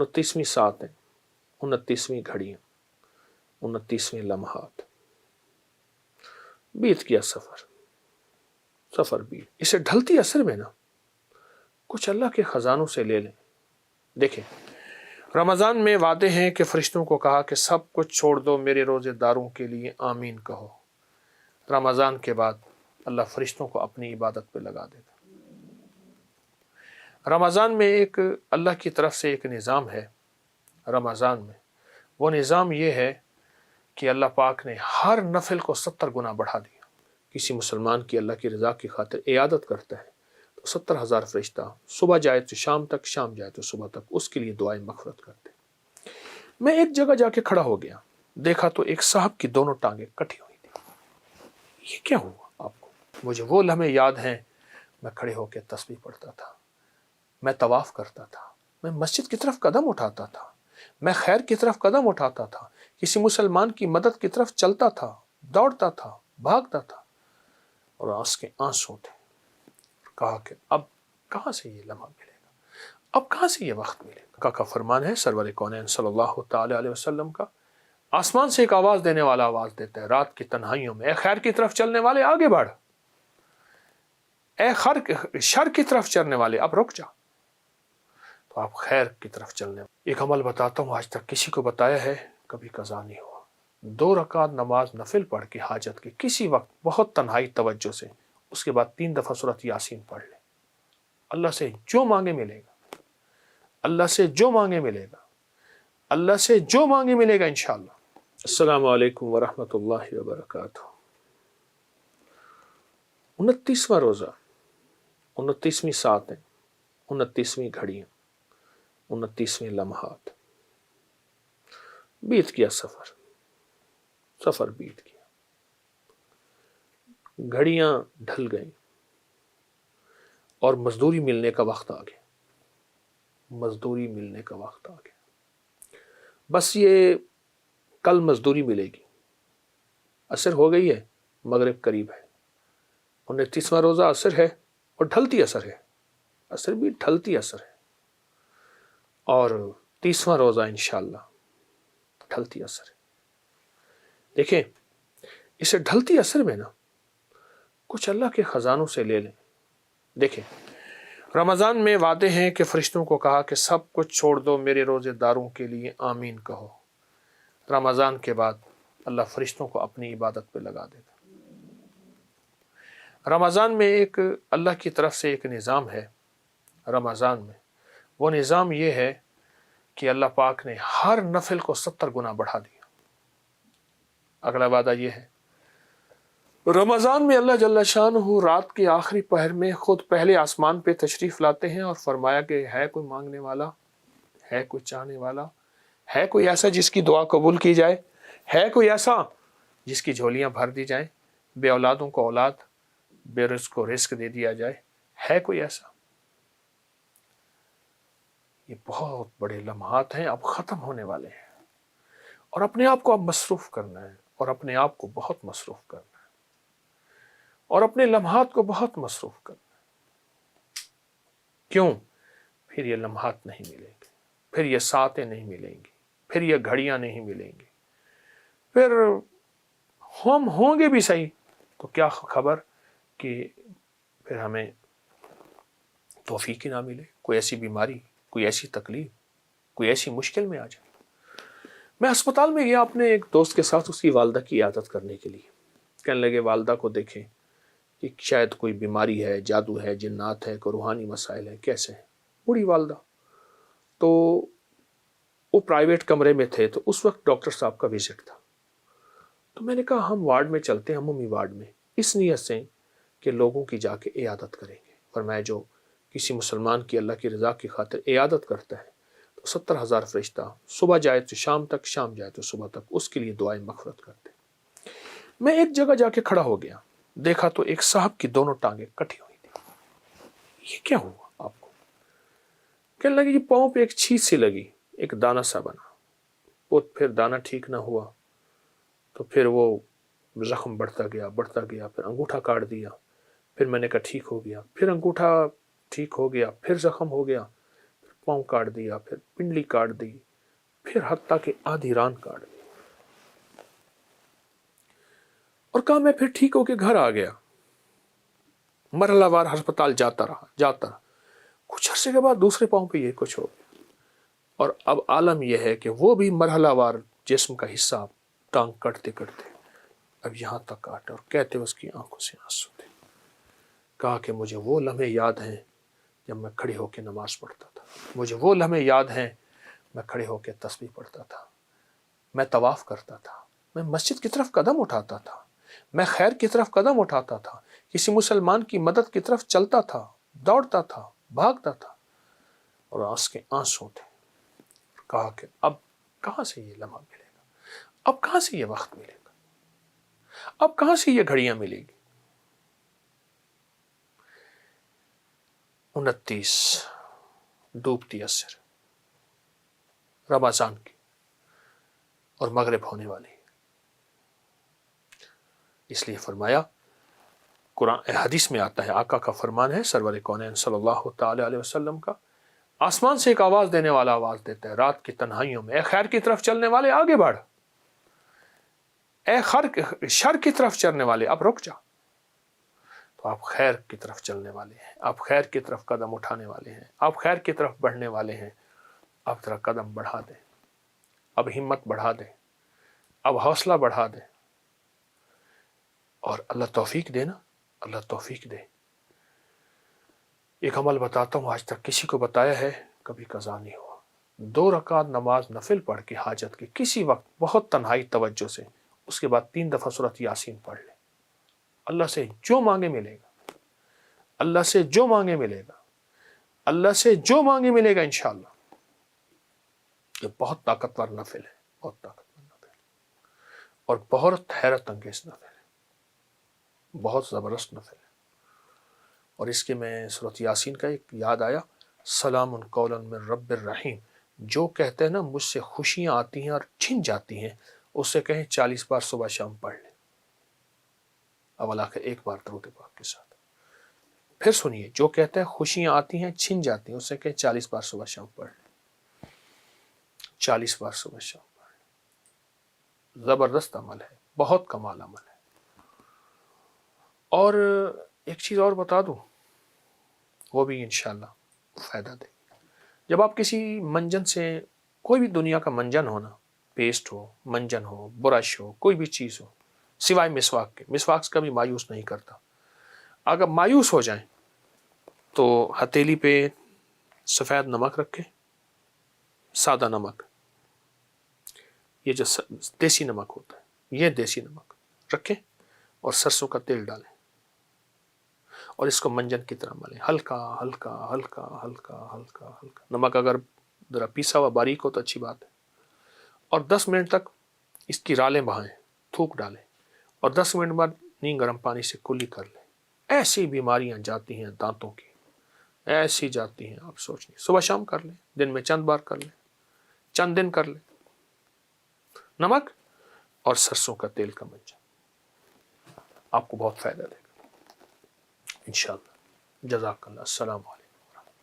29ویں ساتیں، 29ویں گھڑیاں، 29ویں لمحات، بیت گیا سفر بیت۔ اسے ڈھلتی اثر میں نا کچھ اللہ کے خزانوں سے لے لیں۔ دیکھیں، رمضان میں وعدے ہیں کہ فرشتوں کو کہا کہ سب کچھ چھوڑ دو، میرے روزے داروں کے لیے آمین کہو۔ رمضان کے بعد اللہ فرشتوں کو اپنی عبادت پہ لگا دیتا۔ رمضان میں ایک اللہ کی طرف سے ایک نظام ہے۔ رمضان میں وہ نظام یہ ہے کہ اللہ پاک نے ہر نفل کو 70 گنا بڑھا دیا۔ کسی مسلمان کی اللہ کی رضا کی خاطر عیادت کرتا ہے تو 70,000 فرشتہ صبح جائے تو شام تک، شام جائے تو صبح تک اس کے لیے دعائیں مغفرت کرتے۔ میں ایک جگہ جا کے کھڑا ہو گیا، دیکھا تو ایک صاحب کی دونوں ٹانگیں کٹی ہوئی تھی۔ یہ کیا ہوا آپ کو؟ مجھے وہ لمحے یاد ہیں، میں کھڑے ہو کے تسبیح پڑھتا تھا، میں طواف کرتا تھا، میں مسجد کی طرف قدم اٹھاتا تھا، میں خیر کی طرف قدم اٹھاتا تھا، کسی مسلمان کی مدد کی طرف چلتا تھا، دوڑتا تھا، بھاگتا تھا، اور آنکھ کے آنسو تھے۔ کہا کہ اب کہاں سے یہ لمحہ ملے گا، اب کہاں سے یہ وقت ملے گا۔ کا فرمان ہے سرور کونین صلی اللہ تعالی علیہ وسلم کا، آسمان سے ایک آواز دینے والا آواز دیتا ہے رات کی تنہائیوں میں، اے خیر کی طرف چلنے والے آگے بڑھ، اے شر کی طرف چلنے والے اب رک جا۔ تو آپ خیر کی طرف چلنے، ایک عمل بتاتا ہوں، آج تک کسی کو بتایا ہے، کبھی قضا نہیں ہوا۔ 2 رکعت نماز نفل پڑھ کے حاجت کی کسی وقت بہت تنہائی توجہ سے، اس کے بعد 3 دفعہ سورۃ یاسین پڑھ لیں، اللہ سے جو مانگے ملے گا، اللہ سے جو مانگے ملے گا، اللہ سے جو مانگے ملے گا انشاءاللہ۔ السلام علیکم ورحمۃ اللہ وبرکاتہ۔ 29واں روزہ، 29ویں ساتیں، 29ویں گھڑیاں، 29ویں لمحات، بیت گیا سفر بیت گیا، گھڑیاں ڈھل گئیں اور مزدوری ملنے کا وقت آ گیا، مزدوری ملنے کا وقت آ گیا۔ بس یہ کل مزدوری ملے گی، عصر ہو گئی ہے، مغرب قریب ہے، 29واں روزہ عصر ہے اور ڈھلتی عصر ہے، عصر بھی ڈھلتی عصر ہے، اور 30واں روزہ انشاءاللہ ڈھلتی عصر ہے۔ دیکھیں، اسے ڈھلتی عصر میں نا کچھ اللہ کے خزانوں سے لے لیں۔ دیکھیں، رمضان میں وعدے ہیں کہ فرشتوں کو کہا کہ سب کچھ چھوڑ دو، میرے روزے داروں کے لیے آمین کہو۔ رمضان کے بعد اللہ فرشتوں کو اپنی عبادت پہ لگا دیتا۔ رمضان میں ایک اللہ کی طرف سے ایک نظام ہے۔ رمضان میں وہ نظام یہ ہے کہ اللہ پاک نے ہر نفل کو 70 گنا بڑھا دیا۔ اگلا وعدہ یہ ہے، رمضان میں اللہ جل شانہ رات کے آخری پہر میں خود پہلے آسمان پہ تشریف لاتے ہیں اور فرمایا کہ ہے کوئی مانگنے والا، ہے کوئی چاہنے والا، ہے کوئی ایسا جس کی دعا قبول کی جائے، ہے کوئی ایسا جس کی جھولیاں بھر دی جائیں، بے اولادوں کو اولاد، بے رزق کو رزق دے دیا جائے، ہے کوئی ایسا۔ یہ بہت بڑے لمحات ہیں، اب ختم ہونے والے ہیں، اور اپنے آپ کو اب مصروف کرنا ہے، اور اپنے آپ کو بہت مصروف کرنا ہے، اور اپنے لمحات کو بہت مصروف کرنا ہے۔ کیوں؟ پھر یہ لمحات نہیں ملیں گے، پھر یہ ساعتیں نہیں ملیں گی، پھر یہ گھڑیاں نہیں ملیں گی، پھر ہم ہوں گے بھی صحیح تو کیا خبر کہ پھر ہمیں توفیق ہی نہ ملے، کوئی ایسی بیماری، کوئی ایسی تکلیف، کوئی ایسی مشکل میں آ جائے۔ میں اسپتال میں گیا اپنے ایک دوست کے ساتھ اس کی والدہ کی عیادت کرنے کے لیے۔ کہنے لگے والدہ کو دیکھیں کہ شاید کوئی بیماری ہے، جادو ہے، جنات ہے، کوئی روحانی مسائل ہے، کیسے ہیں بوڑھی والدہ۔ تو وہ پرائیویٹ کمرے میں تھے، تو اس وقت ڈاکٹر صاحب کا وزٹ تھا۔ تو میں نے کہا ہم وارڈ میں چلتے ہیں، عمومی وارڈ میں، اس نیت سے کہ لوگوں کی جا کے عیادت کریں گے، اور میں جو کسی مسلمان کی اللہ کی رضا کی خاطر عیادت کرتا ہے تو 70,000 فرشتہ صبح جائے تو شام تک، شام جائے تو صبح تک اس کے لیے دعائیں مغفرت کرتے۔ میں ایک جگہ جا کے کھڑا ہو گیا، دیکھا تو ایک صاحب کی دونوں ٹانگیں کٹی ہوئی تھی۔ یہ کیا ہوا آپ کو؟ کہنے لگے یہ پاؤں پہ ایک چھیت سی لگی، ایک دانہ سا بنا، وہ پھر دانہ ٹھیک نہ ہوا تو پھر وہ زخم بڑھتا گیا، پھر انگوٹھا کاٹ دیا، پھر میں نے کہا ٹھیک ہو گیا، پھر انگوٹھا ٹھیک ہو گیا، پھر زخم ہو گیا، پاؤں کاٹ دیا، پھر پنڈلی کاٹ دی، پھر حتیٰ کہ آدھی ران کاٹ دی، اور کہا میں پھر ٹھیک ہو کے گھر آ گیا۔ مرحلہ وار ہسپتال جاتا رہا۔ کچھ عرصے کے بعد دوسرے پاؤں پہ یہ کچھ ہو گیا، اور اب عالم یہ ہے کہ وہ بھی مرحلہ وار جسم کا حصہ ٹانگ کٹتے کٹتے اب یہاں تک کاٹا، اور کہتے اس کی آنکھوں سے آنسو تھے۔ کہا کہ مجھے وہ لمحے یاد ہیں جب میں کھڑے ہو کے نماز پڑھتا تھا، مجھے وہ لمحے یاد ہیں میں کھڑے ہو کے تسبیح پڑھتا تھا، میں طواف کرتا تھا، میں مسجد کی طرف قدم اٹھاتا تھا، میں خیر کی طرف قدم اٹھاتا تھا، کسی مسلمان کی مدد کی طرف چلتا تھا، دوڑتا تھا، بھاگتا تھا، اور آنکھ کے آنسو تھے۔ کہا کہ اب کہاں سے یہ لمحہ ملے گا، اب کہاں سے یہ وقت ملے گا، اب کہاں سے یہ گھڑیاں ملے گی۔ 29 ڈوبتی عصر رمضان کی اور مغرب ہونے والی، اس لیے فرمایا، قرآن حدیث میں آتا ہے، آقا کا فرمان ہے سرور کونین صلی اللہ تعالی علیہ وسلم کا، آسمان سے ایک آواز دینے والا آواز دیتا ہے رات کی تنہائیوں میں، اے خیر کی طرف چلنے والے آگے بڑھ، اے شر کی طرف چلنے والے اب رک جا۔ تو آپ خیر کی طرف چلنے والے ہیں، آپ خیر کی طرف قدم اٹھانے والے ہیں، آپ خیر کی طرف بڑھنے والے ہیں، اب ذرا قدم بڑھا دیں، اب ہمت بڑھا دیں، اب حوصلہ بڑھا دیں، اور اللہ توفیق دے نا، اللہ توفیق دے۔ ایک عمل بتاتا ہوں، آج تک کسی کو بتایا ہے، کبھی قضا نہیں ہوا۔ 2 رکعت نماز نفل پڑھ کے حاجت کے کسی وقت بہت تنہائی توجہ سے، اس کے بعد 3 دفعہ سورۃ یاسین پڑھ لیں، اللہ سے جو مانگے ملے گا، اللہ سے جو مانگے ملے گا، اللہ سے جو مانگے ملے گا انشاءاللہ۔ یہ بہت طاقتور نفل ہے، بہت طاقتور نفل ہے، اور بہت حیرت انگیز نفل ہے، بہت زبردست نفل ہے۔ اور اس کے میں سورۃ یاسین کا ایک یاد آیا، سلام قولا من رب الرحیم، جو کہتے ہیں نا مجھ سے خوشیاں آتی ہیں اور چھن جاتی ہیں، اس سے کہیں 40 بار صبح شام پڑھ لیں، اولا کہ ایک بار درود پاک کے ساتھ۔ پھر سنیے، جو کہتے ہیں خوشیاں آتی ہیں چھن جاتی ہیں، اس سے کہیں 40 بار صبح شام پڑھ لیں، 40 بار صبح شام پڑھ لیں۔ زبردست عمل ہے، بہت کمال عمل ہے۔ اور ایک چیز اور بتا دوں، وہ بھی انشاءاللہ فائدہ دے گی۔ جب آپ کسی منجن سے، کوئی بھی دنیا کا منجن ہونا، پیسٹ ہو، منجن ہو، برش ہو، کوئی بھی چیز ہو، سوائے مسواک کے، مسواک کبھی مایوس نہیں کرتا۔ اگر مایوس ہو جائیں تو ہتھیلی پہ سفید نمک رکھیں، سادہ نمک، یہ جو دیسی نمک ہوتا ہے، یہ دیسی نمک رکھیں، اور سرسوں کا تیل ڈالیں، اور اس کو منجن کی طرح ملیں، ہلکا ہلکا ہلکا ہلکا ہلکا ہلکا۔ نمک اگر ذرا پیسا ہوا باریک ہو تو اچھی بات ہے، اور 10 منٹ تک اس کی رالیں بہائیں، تھوک ڈالیں، اور 10 منٹ بعد نیم گرم پانی سے کلی کر لیں۔ ایسی بیماریاں جاتی ہیں دانتوں کی، ایسی جاتی ہیں آپ سوچ نہیں۔ صبح شام کر لیں، دن میں چند بار کر لیں، چند دن کر لیں، نمک اور سرسوں کا تیل کا منجن، آپ کو بہت فائدہ دے گا انشاءاللہ۔ جزاک اللہ، السلام علیکم۔